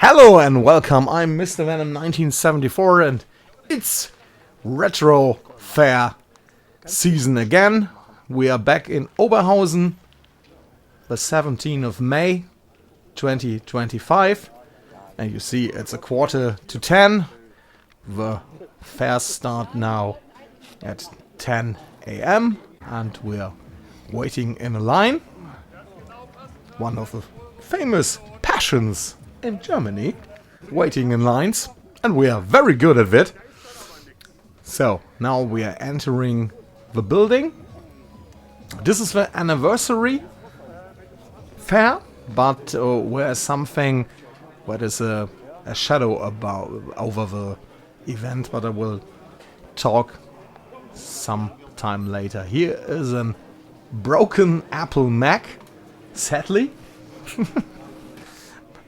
Hello and welcome, I'm Mr. Venom 1974 and it's Retro Fair season again. We are back in Oberhausen, the 17th of May 2025, and you see it's a 9:45. The fairs start now at 10 AM and we are waiting in a line. One of the famous passions in Germany, waiting in lines, and we are very good at it. So now we are entering the building. This is the anniversary fair, but there's something where there's a shadow over the event, but I will talk sometime later. Here is a broken Apple Mac, sadly.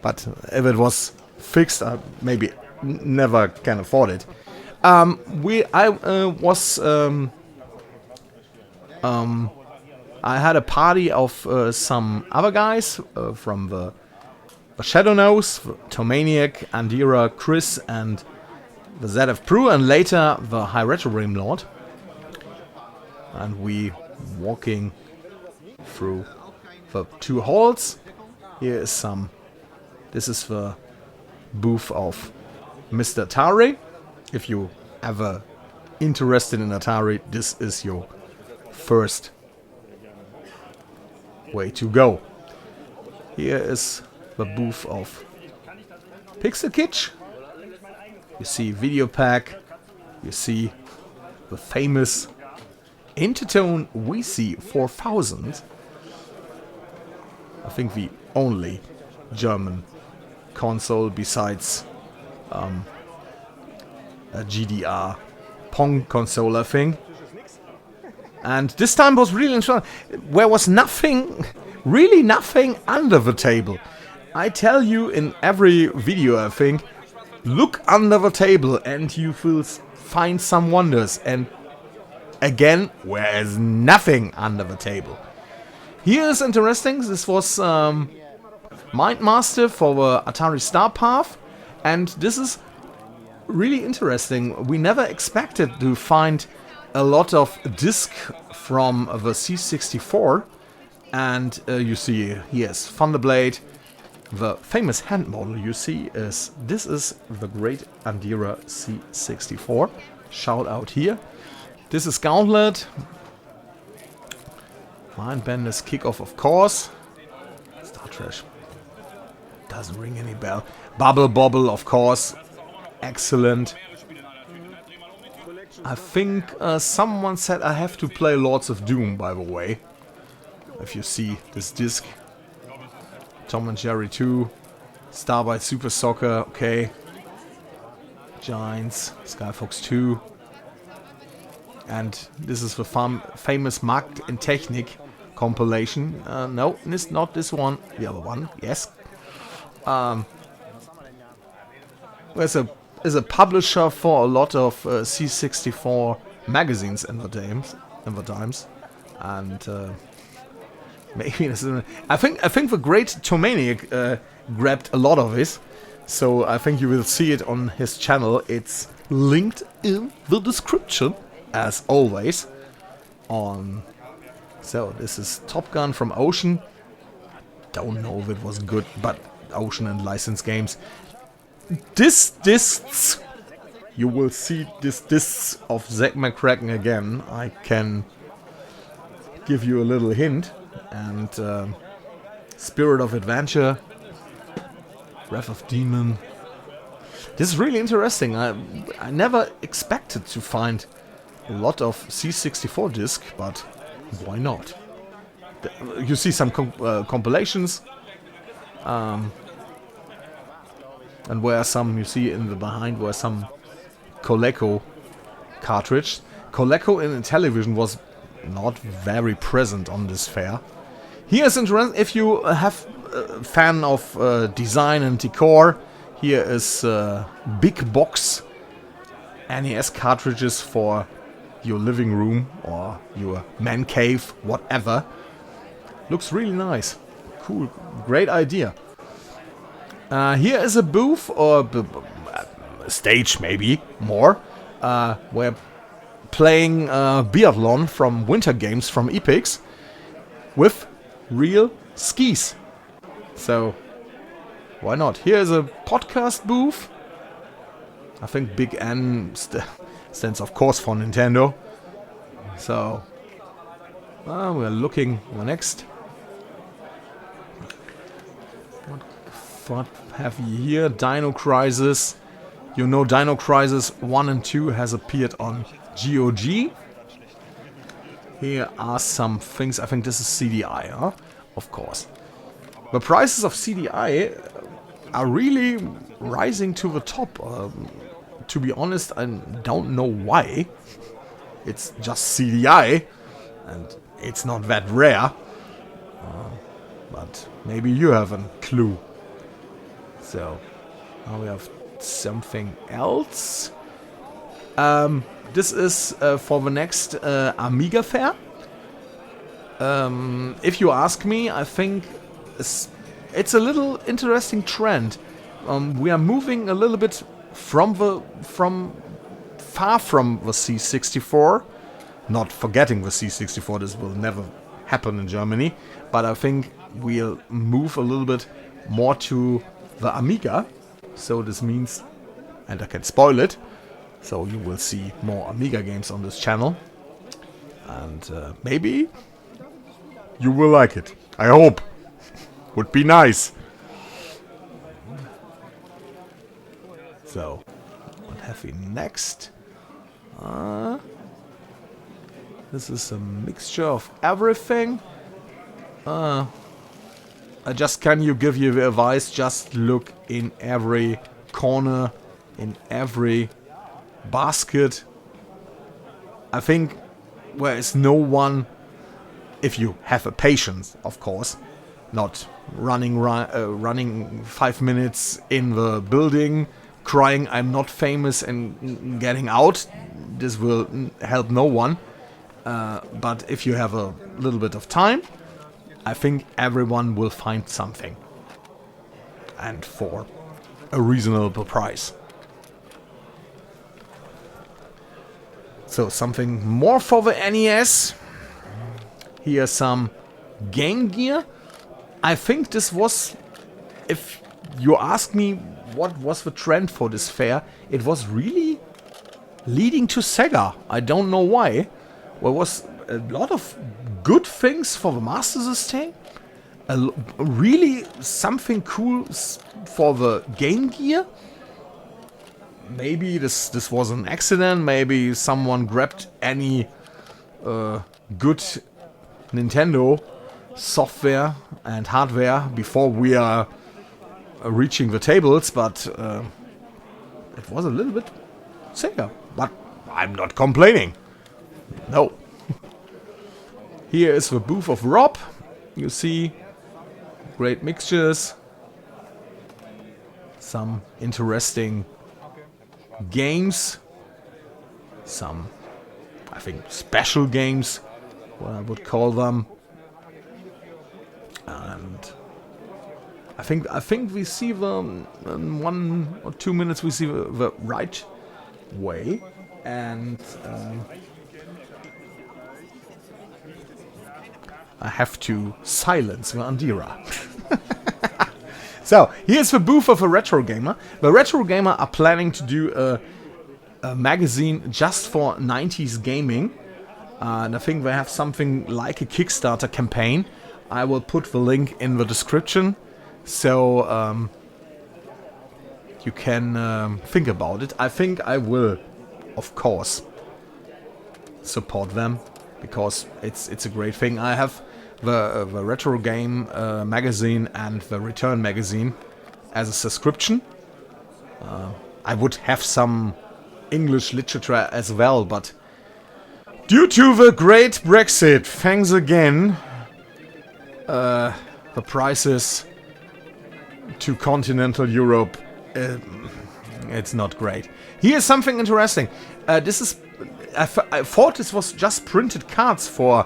But if it was fixed, I maybe never can afford it. I had a party of some other guys from the Shadow Nose, Tomaniac, Andira, Chris, and the Zfpru, and later the High Retro Realm Lord. And we walking through the two halls. Here is some. This is the booth of Mr. Atari. If you ever interested in Atari, this is your first way to go. Here is the booth of Pixel Kitsch. You see Video Pack. You see the famous Intertone VC 4000. I think the only German console besides a GDR Pong console, I think. And this time was really interesting. There was nothing, really nothing under the table. I tell you in every video, I think, look under the table and you will find some wonders. And again, there is nothing under the table. Here is interesting. This was Mindmaster for the Atari Star Path, and this is really interesting. We never expected to find a lot of discs from the C64, and you see here's Thunderblade. The famous hand model you see is the great Andira C64. Shout out here. This is Gauntlet. Mindbender's Kickoff, of course. Star Trash. Doesn't ring any bell. Bubble Bobble, of course. Excellent. I think someone said I have to play Lords of Doom, by the way. If you see this disc. Tom and Jerry 2. Starbite Super Soccer, okay. Giants. Skyfox 2. And this is the famous Markt in Technik compilation. No, it's not this one. The other one, yes. There's a publisher for a lot of C64 magazines in the times, and maybe this is, I think the great Tomaniac grabbed a lot of this, so I think you will see it on his channel. It's linked in the description, as always. So this is Top Gun from Ocean. Don't know if it was good, but Ocean and licensed games. This discs, you will see this discs of Zack McCracken again. I can give you a little hint. And Spirit of Adventure, Wrath of Demon. This is really interesting. I never expected to find a lot of C64 discs, but why not? You see some compilations. And where some, you see in the behind, were some Coleco cartridge. Coleco in television was not very present on this fair. Here's interesting, if you have a fan of design and decor, here is big box NES cartridges for your living room or your man cave, whatever. Looks really nice. Cool, great idea. Here is a booth, or a stage maybe, more, where playing biathlon from Winter Games from Epix with real skis. So, why not? Here's a podcast booth. I think Big N stands, of course, for Nintendo. So, we're looking next. What have you here? Dino Crisis. You know, Dino Crisis 1 and 2 has appeared on GOG. Here are some things. I think this is CDI, huh? Of course. The prices of CDI are really rising to the top. To be honest, I don't know why. It's just CDI, and it's not that rare. But maybe you have a clue. So, now we have something else. This is for the next Amiga fair. If you ask me, I think it's a little interesting trend. We are moving a little bit far from the C64. Not forgetting the C64, this will never happen in Germany. But I think we'll move a little bit more to the Amiga. So this means, and I can spoil it, so you will see more Amiga games on this channel. And maybe you will like it. I hope. Would be nice. So, what have we next? This is a mixture of everything. I just can give you the advice, just look in every corner, in every basket. I think there is no one, if you have a patience, of course, not running 5 minutes in the building, crying I'm not famous and getting out. This will help no one. But if you have a little bit of time, I think everyone will find something. And for a reasonable price. So something more for the NES. Here's some Game Gear. I think this was, if you ask me what was the trend for this fair, it was really leading to Sega. I don't know why. There was a lot of good things for the Master System. Really something cool for the Game Gear. Maybe this was an accident. Maybe someone grabbed any good Nintendo software and hardware before we are reaching the tables. But it was a little bit Sega. But I'm not complaining. No. Here is the booth of Rob. You see great mixtures. Some interesting games. Some, I think, special games, what I would call them. And I think we see them in 1 or 2 minutes. We see the right way. And I have to silence the Andira. So, here's the booth of a Retro Gamer. The Retro Gamer are planning to do a magazine just for 90s gaming. And I think they have something like a Kickstarter campaign. I will put the link in the description. So, you can think about it. I think I will, of course, support them. Because it's a great thing. I have the Retro Game magazine and the Return magazine as a subscription. I would have some English literature as well, but due to the great Brexit, thanks again, the prices to continental Europe, it's not great. Here's something interesting. This is. I thought this was just printed cards for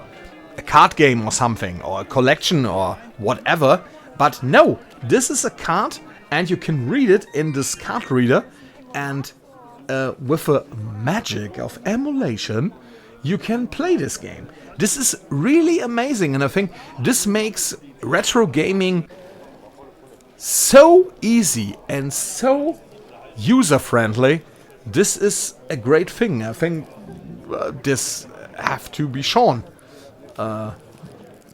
a card game or something, or a collection or whatever. But no, this is a card and you can read it in this card reader, and with the magic of emulation, you can play this game. This is really amazing, and I think this makes retro gaming so easy and so user-friendly. This is a great thing. I think this have to be shown.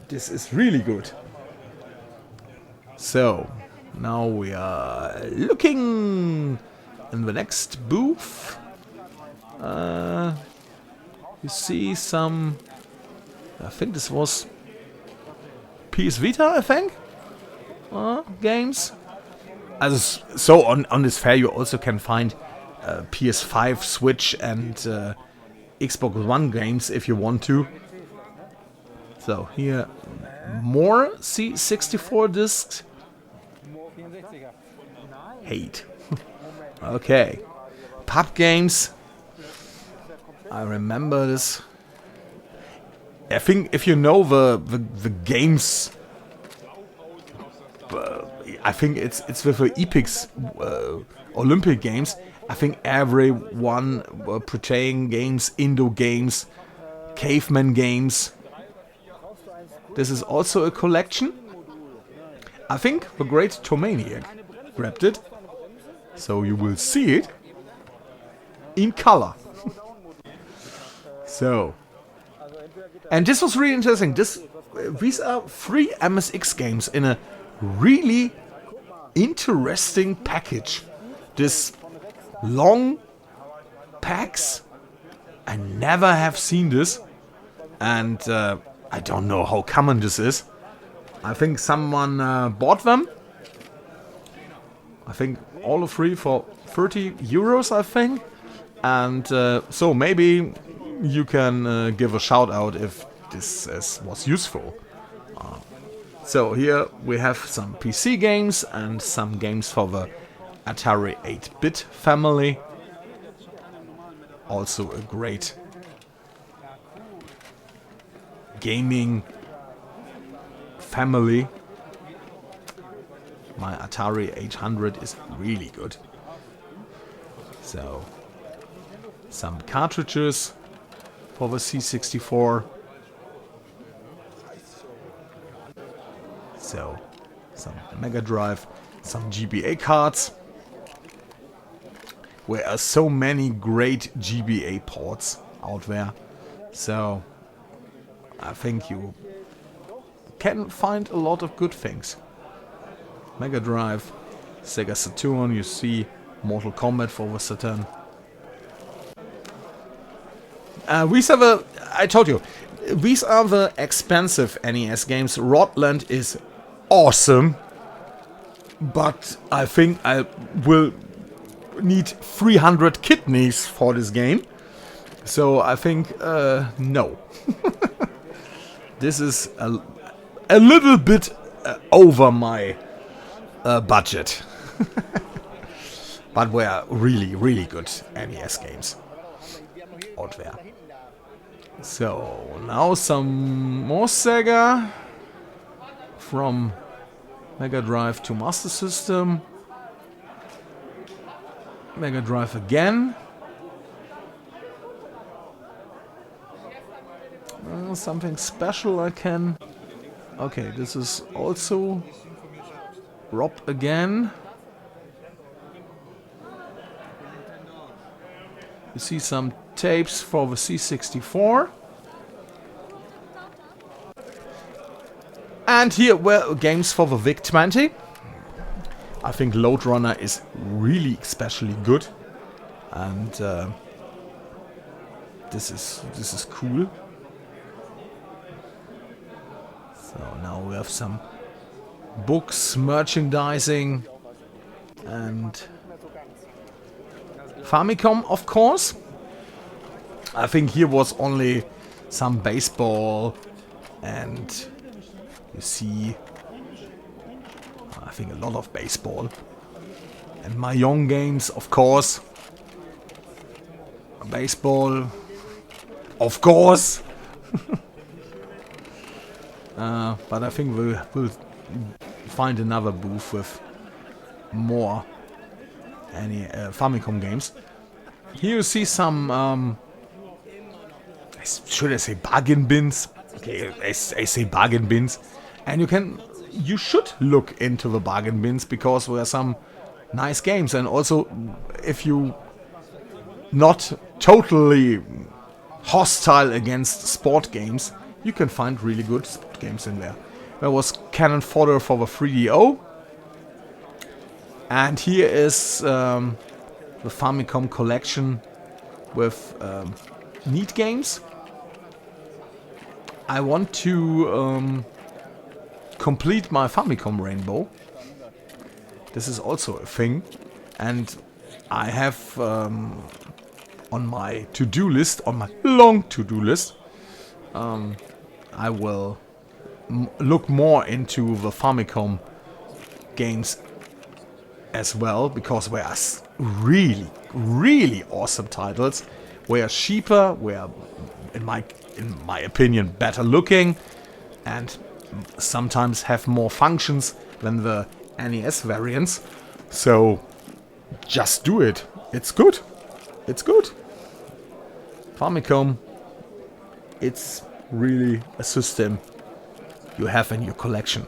This is really good. So, now we are looking in the next booth. You see some, I think this was PS Vita, I think, games. So on this fair you also can find PS5, Switch and Xbox One games if you want to. So here more C64 discs. Hate. Okay. Pub games. I remember this. I think if you know the games, I think it's with the Epics Olympic Games. I think everyone were portraying games, Indo games, caveman games. This is also a collection. I think the great Tomaniac grabbed it, so you will see it in color. So, and this was really interesting. These are 3 MSX games in a really interesting package. This long packs. I never have seen this, and I don't know how common this is. I think someone bought them. I think all 3 for 30 euros, I think. And so maybe you can give a shout out if this was useful. So here we have some PC games and some games for the Atari 8-bit family. Also a great gaming family. My Atari 800 is really good. So, some cartridges for the C64. So, some Mega Drive, some GBA cards. There are so many great GBA ports out there. So, I think you can find a lot of good things. Mega Drive, Sega Saturn, you see Mortal Kombat for the Saturn. I told you, these are the expensive NES games. Rodland is awesome, but I think I will need 300 kidneys for this game. So I think, no. This is a little bit over my budget. But we are really, really good NES games out there. So, now some more Sega. From Mega Drive to Master System. Mega Drive again. Something special I can... Okay, this is also Rob again. You see some tapes for the C64. And here were games for the VIC-20. I think Load Runner is really especially good. And this is cool. So now we have some books, merchandising, and Famicom, of course. I think here was only some baseball, and you see, I think a lot of baseball. And Mahjong games, of course. Baseball, of course. But I think we'll find another booth with more any Famicom games. Here you see some, should I say bargain bins? Okay, I say bargain bins. And you should look into the bargain bins, because there are some nice games. And also, if you not totally hostile against sport games, you can find really good sport games in there. There was Cannon Fodder for the 3DO. And here is the Famicom collection with neat games. I want to complete my Famicom Rainbow. This is also a thing. And I have on my to-do list, on my long to-do list, I will look more into the Famicom games as well, because they are really, really awesome titles. They are cheaper, they are, in my opinion, better looking, and sometimes have more functions than the NES variants. So just do it. It's good. It's good. Famicom, it's really a system you have in your collection.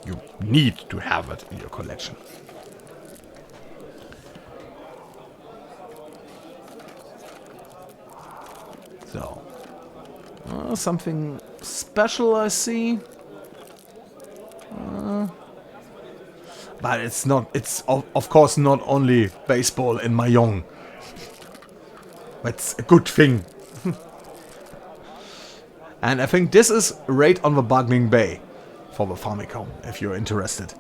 You need to have it in your collection. So, something special I see. But it's not, it's of course not only baseball in Mahjong. That's a good thing. And I think this is right on the Bargaining Bay for the Famicom, if you're interested.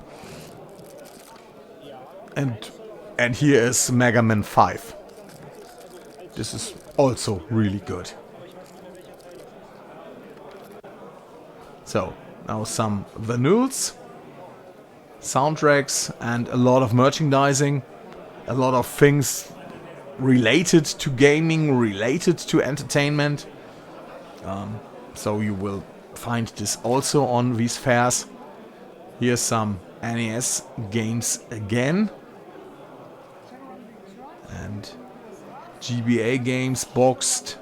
And here is Mega Man 5. This is also really good. So, now some vinyls, soundtracks, and a lot of merchandising. A lot of things related to gaming, related to entertainment. So you will find this also on these fairs. Here's some NES games again. And GBA games boxed.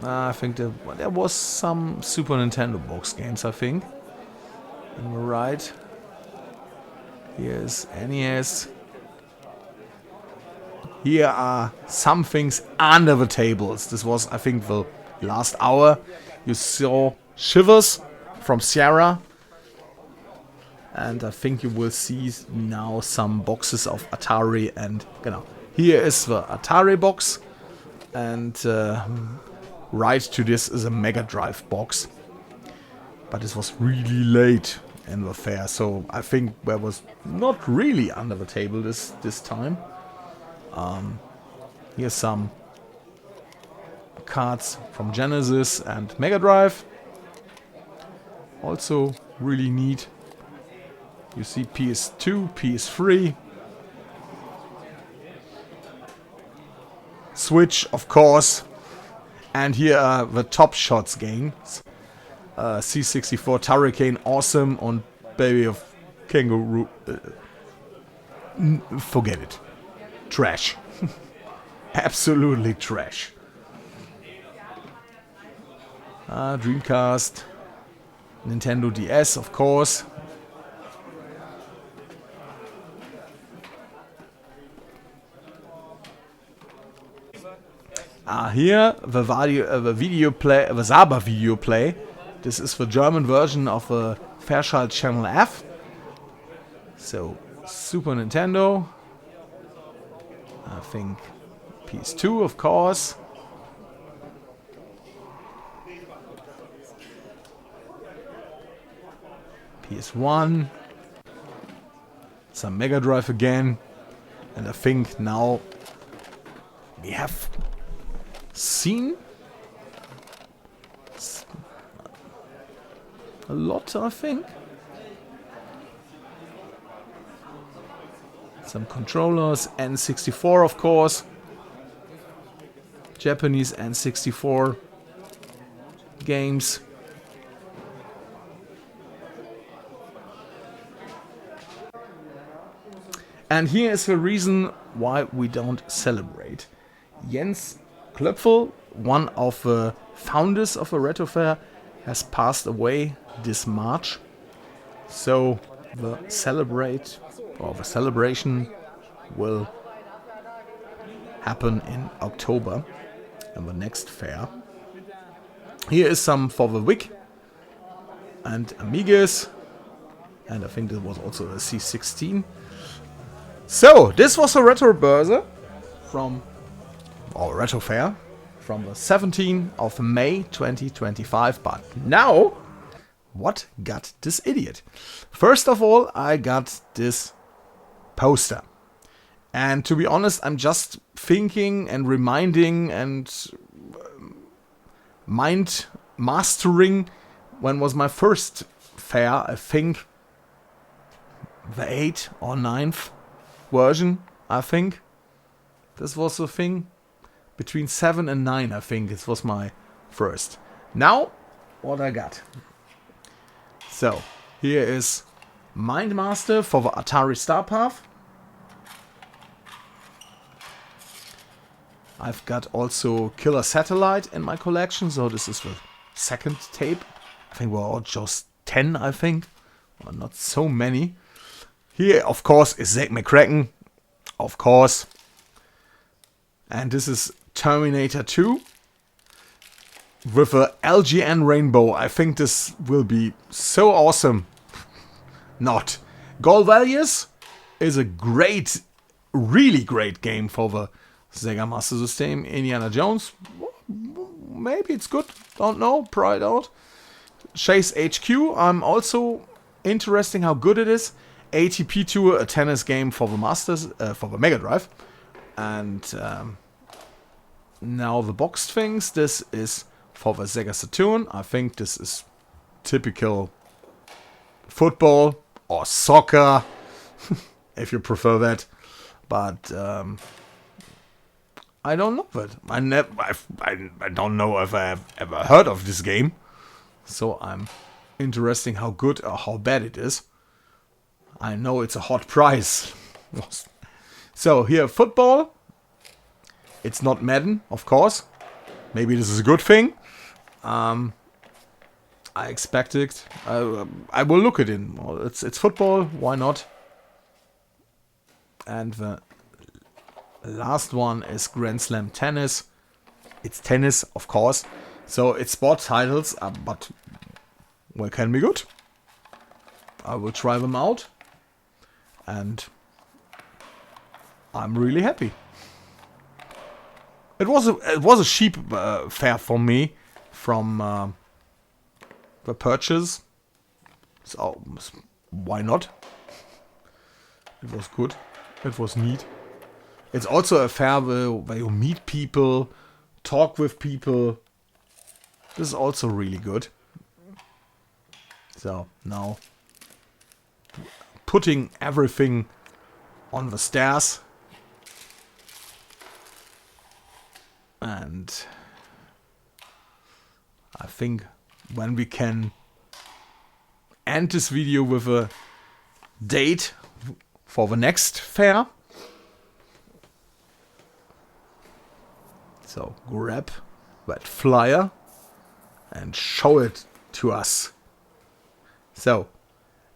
I think there was some Super Nintendo box games, I think. Am I right? Here's NES. Here are some things under the tables. This was, I think, the last hour. You saw Shivers from Sierra. And I think you will see now some boxes of Atari. And here is the Atari box. And right to this is a Mega Drive box. But this was really late in the fair. So I think there was not really under the table this time. Here's some cards from Genesis and Mega Drive. Also really neat. You see PS2, PS3. Switch, of course. And here are the Top Shots games. C64 Turricane, awesome. Und Baby of Kangaroo. Forget it. Trash. Absolutely trash. Dreamcast. Nintendo DS, of course. Here the video play, the Saba video play. This is the German version of the Fairchild Channel F. So Super Nintendo. I think PS2, of course. PS1. Some Mega Drive again. And I think now we have seen a lot, I think. Some controllers, N64 of course. Japanese N64 games. And here is the reason why we don't celebrate. Jens Klöpfel, one of the founders of the Retro Fair, has passed away this March. So the celebration will happen in October and the next fair. Here is some for the WIC and Amigas, and I think there was also a C16. So this was a Retro-Börse from our Retro Fair from the 17th of May 2025. But now, what got this idiot? First of all, I got this poster. And to be honest, I'm just thinking and reminding and mind mastering when was my first fair. I think the 8th or 9th version, I think. This was the thing. Between 7 and 9, I think this was my first. Now, what I got. So, here is Mindmaster for the Atari Starpath. I've got also Killer Satellite in my collection, so this is the second tape. I think we're all just 10, I think. Well, not so many. Here, of course, is Zack McCracken. Of course. And this is Terminator 2 with a LGN rainbow. I think this will be so awesome. Not. Gold Values is a great, really great game for the Sega Master System. Indiana Jones, maybe it's good. Don't know. Try it out. Chase HQ. I'm also interesting how good it is. ATP Tour, a tennis game for the Masters, for the Mega Drive. And now the boxed things. This is for the Sega Saturn. I think this is typical football or soccer, if you prefer that. But I don't know that. I don't know if I have ever heard of this game. So I'm interested how good or how bad it is. I know it's a hot prize. So here, football. It's not Madden, of course. Maybe this is a good thing. I expect it. I will look at it. Well, it's football. Why not? And the last one is Grand Slam Tennis. It's tennis, of course. So it's sports titles, but well, can be good. I will try them out. And I'm really happy. It was a cheap fair for me from the purchase. So why not? It was good. It was neat. It's also a fair where you meet people, talk with people. This is also really good. So now putting everything on the stairs. And I think when we can end this video with a date for the next fair. So grab that flyer and show it to us. So,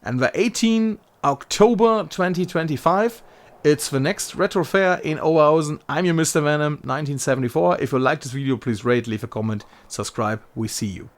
and the 18th October 2025, it's the next Retro Fair in Oberhausen. I'm your Mr. Venom, 1974. If you like this video, please rate, leave a comment, subscribe. We see you.